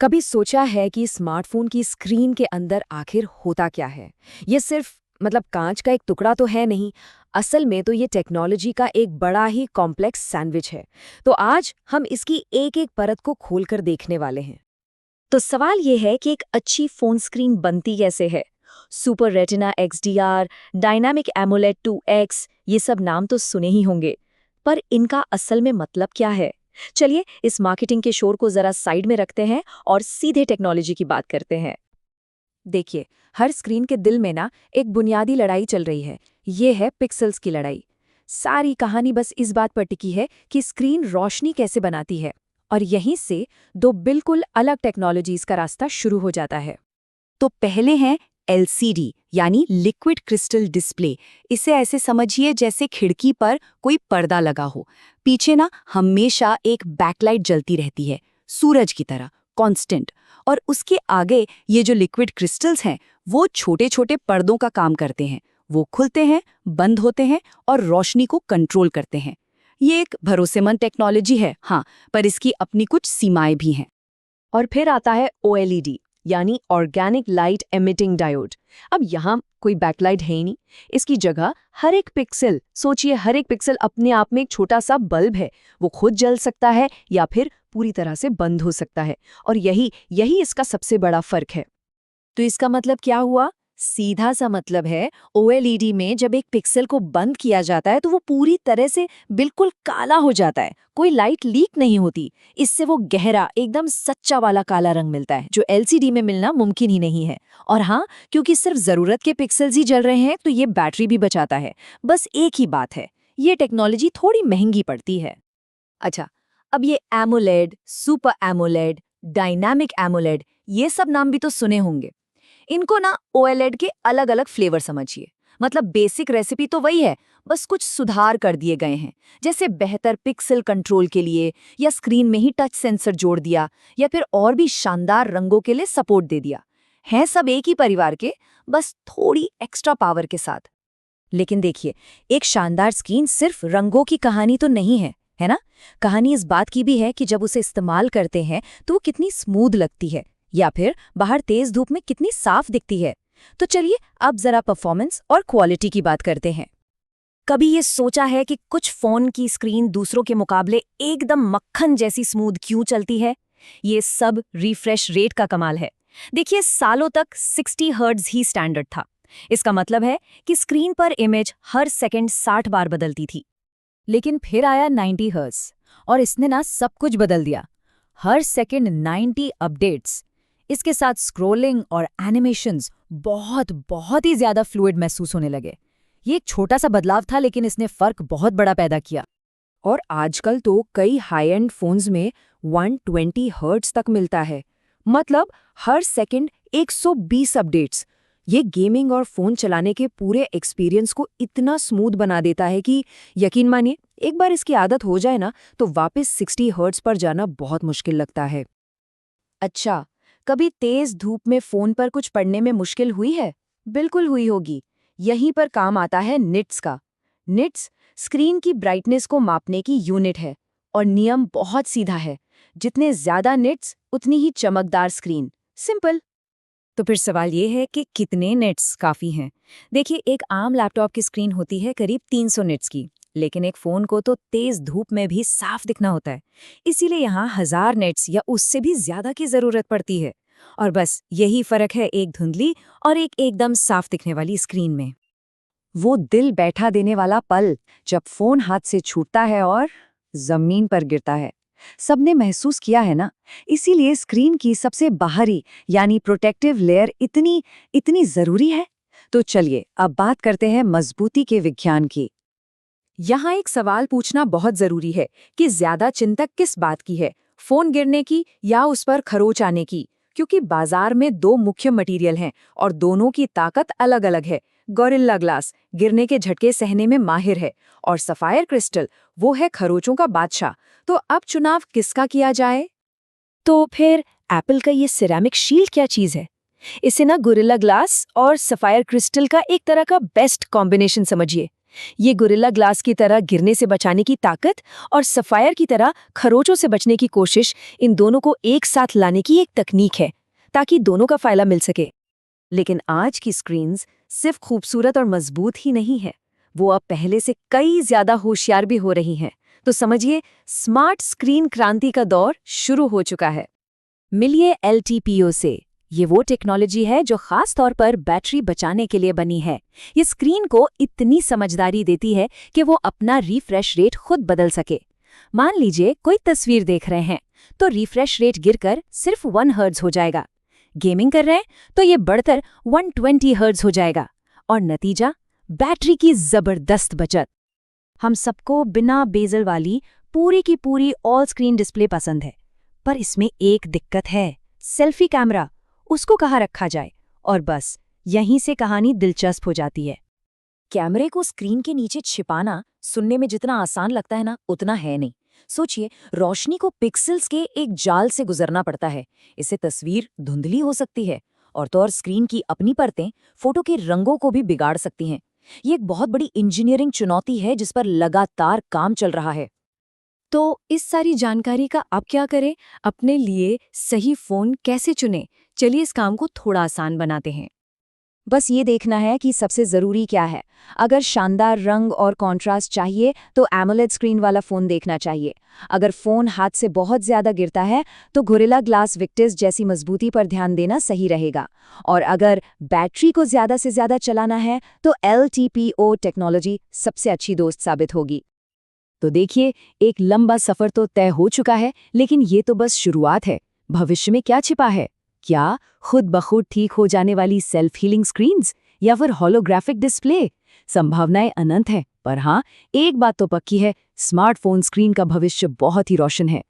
कभी सोचा है कि स्मार्टफोन की स्क्रीन के अंदर आखिर होता क्या है? ये सिर्फ कांच का एक टुकड़ा तो है नहीं। असल में तो ये टेक्नोलॉजी का एक बड़ा ही कॉम्प्लेक्स सैंडविच है। तो आज हम इसकी एक-एक परत को खोलकर देखने वाले हैं। तो सवाल ये है कि एक अच्छी फोन स्क्रीन बनती कैसे है। Super retina XDR, dynamic AMOLED 2X, ये सब नाम तो सुने ही होंगे, पर इनका असल में मतलब क्या है? चलिए इस मार्केटिंग के शोर को जरा साइड में रखते हैं और सीधे टेक्नोलॉजी की बात करते हैं। देखिए, हर स्क्रीन के दिल में ना एक बुनियादी लड़ाई चल रही है। ये है पिक्सेल्स की लड़ाई। सारी कहानी बस इस बात पर टिकी है कि स्क्रीन रोशनी कैसे बनाती है, और यहीं से दो बिल्कुल अलग टेक्नोलॉजीज का रास्ता शुरू हो जाता है। तो पहले हैं LCD यानी लिक्विड क्रिस्टल डिस्प्ले। इसे ऐसे समझिए जैसे खिड़की पर कोई पर्दा लगा हो। पीछे ना हमेशा एक बैकलाइट जलती रहती है, सूरज की तरह कांस्टेंट। और उसके आगे ये जो लिक्विड क्रिस्टल्स हैं वो छोटे छोटे पर्दों का काम करते हैं। वो खुलते हैं, बंद होते हैं और रोशनी को कंट्रोल करते हैं। ये एक भरोसेमंद टेक्नोलॉजी है, हाँ, पर इसकी अपनी कुछ सीमाएं भी हैं। और फिर आता है OLED यानी ऑर्गेनिक लाइट एमिटिंग डायोड। अब यहाँ कोई बैकलाइट है ही नहीं। इसकी जगह हर एक पिक्सल, सोचिए हर एक पिक्सल अपने आप में एक छोटा सा बल्ब है। वो खुद जल सकता है या फिर पूरी तरह से बंद हो सकता है। और यही यही इसका सबसे बड़ा फर्क है। तो इसका मतलब क्या हुआ? सीधा सा मतलब है, OLED में जब एक पिक्सल को बंद किया जाता है तो वो पूरी तरह से बिल्कुल काला हो जाता है। कोई लाइट लीक नहीं होती। इससे वो गहरा, एकदम सच्चा वाला काला रंग मिलता है, जो LCD में मिलना मुमकिन ही नहीं है। और हाँ, क्योंकि सिर्फ जरूरत के पिक्सल्स ही जल रहे हैं तो ये बैटरी भी बचाता है। बस एक ही बात है, ये टेक्नोलॉजी थोड़ी महंगी पड़ती है। अच्छा, अब ये AMOLED, super AMOLED, dynamic AMOLED, ये सब नाम भी तो सुने होंगे। इनको ना OLED के अलग अलग फ्लेवर समझिए। मतलब बेसिक रेसिपी तो वही है, बस कुछ सुधार कर दिए गए हैं। जैसे बेहतर पिक्सल कंट्रोल के लिए, या स्क्रीन में ही टच सेंसर जोड़ दिया, या फिर और भी शानदार रंगों के लिए सपोर्ट दे दिया। हैं सब एक ही परिवार के, बस थोड़ी एक्स्ट्रा पावर के साथ। लेकिन देखिए, एक शानदार स्क्रीन सिर्फ रंगों की कहानी तो नहीं है, है ना? कहानी इस बात की भी है कि जब उसे इस्तेमाल करते हैं तो वो कितनी स्मूथ लगती है, या फिर बाहर तेज धूप में कितनी साफ दिखती है। तो चलिए अब जरा परफॉर्मेंस और क्वालिटी की बात करते हैं। कभी ये सोचा है कि कुछ फोन की स्क्रीन दूसरों के मुकाबले एकदम मक्खन जैसी स्मूथ क्यों चलती है? ये सब रिफ्रेश रेट का कमाल है। देखिए, सालों तक 60 हर्ट्ज ही स्टैंडर्ड था। इसका मतलब है कि स्क्रीन पर इमेज हर सेकंड 60 बार बदलती थी। लेकिन फिर आया 90 हर्ट्ज और इसने ना सब कुछ बदल दिया। हर सेकंड 90 अपडेट्स। इसके साथ स्क्रोलिंग और एनिमेशंस बहुत बहुत ही ज्यादा फ्लूइड महसूस होने लगे। ये एक छोटा सा बदलाव था, लेकिन इसने फर्क बहुत बड़ा पैदा किया। और आजकल तो कई हाई एंड फोन्स में 120 हर्ट्ज तक मिलता है। मतलब हर सेकंड 120 अपडेट्स। ये गेमिंग और फोन चलाने के पूरे एक्सपीरियंस को इतना स्मूथ बना देता है कि यकीन मानिए, एक बार इसकी आदत हो जाए ना तो वापस 60 हर्ट्ज पर जाना बहुत मुश्किल लगता है। अच्छा, कभी तेज धूप में फोन पर कुछ पढ़ने में मुश्किल हुई है? बिल्कुल हुई होगी। यहीं पर काम आता है निट्स का। निट्स स्क्रीन की ब्राइटनेस को मापने की यूनिट है, और नियम बहुत सीधा है। जितने ज्यादा निट्स उतनी ही चमकदार स्क्रीन। सिंपल। तो फिर सवाल ये है कि कितने निट्स काफ़ी हैं? देखिए, एक आम लैपटॉप की स्क्रीन होती है करीब 300 निट्स की, लेकिन एक फ़ोन को तो तेज़ धूप में भी साफ दिखना होता है। इसीलिए यहाँ 1000 निट्स या उससे भी ज़्यादा की ज़रूरत पड़ती है। और बस यही फ़र्क है एक धुंधली और एक एकदम साफ दिखने वाली स्क्रीन में। वो दिल बैठा देने वाला पल जब फोन हाथ से छूटता है और जमीन पर गिरता है, सबने महसूस किया है ना। इसीलिए स्क्रीन की सबसे बाहरी यानी प्रोटेक्टिव लेयर इतनी इतनी जरूरी है। तो चलिए अब बात करते हैं मजबूती के विज्ञान की। यहाँ एक सवाल पूछना बहुत ज़रूरी है कि ज़्यादा चिंतक किस बात की है, फ़ोन गिरने की या उस पर खरोंच आने की? क्योंकि बाजार में दो मुख्य मटेरियल हैं और दोनों की ताकत अलग-अलग है। गोरिल्ला ग्लास गिरने के झटके सहने में माहिर है, और सफायर क्रिस्टल वो है खरोंचों का बादशाह। तो अब चुनाव किसका किया जाए? तो फिर एप्पल का ये सिरेमिक शील्ड क्या चीज़ है? इसे ना गोरिल्ला ग्लास और सफायर क्रिस्टल का एक तरह का बेस्ट कॉम्बिनेशन समझिए। ये गोरिल्ला ग्लास की तरह गिरने से बचाने की ताकत और सफायर की तरह खरोचों से बचने की कोशिश, इन दोनों को एक साथ लाने की एक तकनीक है ताकि दोनों का फायदा मिल सके। लेकिन आज की स्क्रीन्स सिर्फ खूबसूरत और मजबूत ही नहीं है, वो अब पहले से कई ज्यादा होशियार भी हो रही हैं। तो समझिए, स्मार्ट स्क्रीन क्रांति का दौर शुरू हो चुका है। मिलिए LTPO से। ये वो टेक्नोलॉजी है जो खास तौर पर बैटरी बचाने के लिए बनी है। ये स्क्रीन को इतनी समझदारी देती है कि वो अपना रिफ्रेश रेट खुद बदल सके। मान लीजिए कोई तस्वीर देख रहे हैं तो रिफ्रेश रेट गिरकर सिर्फ 1 हर्ट्ज हो जाएगा। गेमिंग कर रहे हैं तो ये बढ़कर 120 हर्ट्ज हो जाएगा। और नतीजा, बैटरी की जबरदस्त बचत। हम सबको बिना बेजल वाली पूरी की पूरी ऑल स्क्रीन डिस्प्ले पसंद है, पर इसमें एक दिक्कत है, सेल्फी कैमरा। उसको कहाँ रखा जाए? और बस यहीं से कहानी दिलचस्प हो जाती है। कैमरे को स्क्रीन के नीचे छिपाना सुनने में जितना आसान लगता है ना, उतना है नहीं। सोचिए, रोशनी को पिक्सेल्स के एक जाल से गुजरना पड़ता है। इससे तस्वीर धुंधली हो सकती है और तो और स्क्रीन की अपनी परतें फोटो के रंगों को भी बिगाड़ सकती हैं। ये एक बहुत बड़ी इंजीनियरिंग चुनौती है जिस पर लगातार काम चल रहा है। तो इस सारी जानकारी का आप क्या करें? अपने लिए सही फोन कैसे चुनें? चलिए इस काम को थोड़ा आसान बनाते हैं। बस ये देखना है कि सबसे ज़रूरी क्या है। अगर शानदार रंग और कॉन्ट्रास्ट चाहिए तो एमोलेड स्क्रीन वाला फ़ोन देखना चाहिए। अगर फ़ोन हाथ से बहुत ज़्यादा गिरता है तो गोरिल्ला ग्लास विक्टर्स जैसी मजबूती पर ध्यान देना सही रहेगा। और अगर बैटरी को ज़्यादा से ज़्यादा चलाना है तो LTPO टेक्नोलॉजी सबसे अच्छी दोस्त साबित होगी। तो देखिए, एक लंबा सफ़र तो तय हो चुका है, लेकिन ये तो बस शुरुआत है। भविष्य में क्या छिपा है? क्या खुद ब खुद ठीक हो जाने वाली सेल्फ हीलिंग स्क्रीन्स या फिर होलोग्राफिक डिस्प्ले? संभावनाएं अनंत हैं, पर हाँ, एक बात तो पक्की है, स्मार्टफोन स्क्रीन का भविष्य बहुत ही रोशन है।